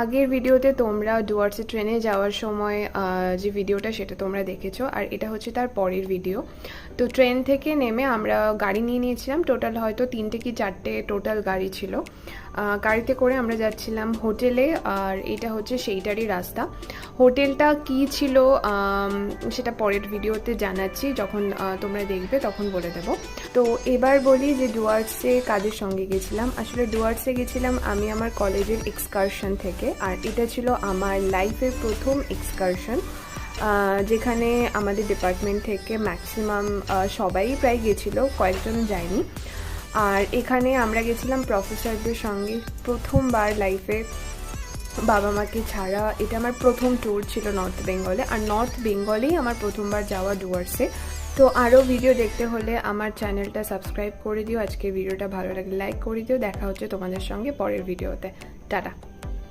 আগের ভিডিওতে তোমরা ডুয়ার্সে ট্রেনে যাওয়ার সময় যে ভিডিওটা সেটা তোমরা দেখেছো, আর এটা হচ্ছে তার পরের ভিডিও। তো ট্রেন থেকে নেমে আমরা গাড়ি নিয়ে নিয়েছিলাম, টোটাল হয়তো 3টে কি 4টে টোটাল গাড়ি ছিল। গাড়িতে করে আমরা যাচ্ছিলাম হোটেলে, আর এটা হচ্ছে সেইটারই রাস্তা। হোটেলটা কি ছিল সেটা পরের ভিডিওতে জানাচ্ছি, যখন তোমরা দেখবে তখন বলে দেবো। তো এবার বলি যে ডুয়ার্সে কাদের সঙ্গে গেছিলাম। আসলে ডুয়ার্সে গেছিলাম আমি আমার কলেজের এক্সকারশন থেকে, আর এটা ছিল আমার লাইফের প্রথম এক্সকারশন, যেখানে আমাদের ডিপার্টমেন্ট থেকে ম্যাক্সিমাম সবাই প্রায় গেছিলো, কয়েকজন যায়নি। আর এখানে আমরা গেছিলাম প্রফেসরদের সঙ্গে, প্রথমবার লাইফে বাবা মাকে ছাড়া। এটা আমার প্রথম ট্যুর ছিল নর্থ বেঙ্গলে, আর নর্থ বেঙ্গলেই আমার প্রথমবার যাওয়া ডুয়ার্সে। তো আরও ভিডিও দেখতে হলে আমার চ্যানেলটা সাবস্ক্রাইব করে দিও। আজকে ভিডিওটা ভালো লাগলে লাইক করে দিও। দেখা হচ্ছে তোমাদের সঙ্গে পরের ভিডিওতে। টাটা।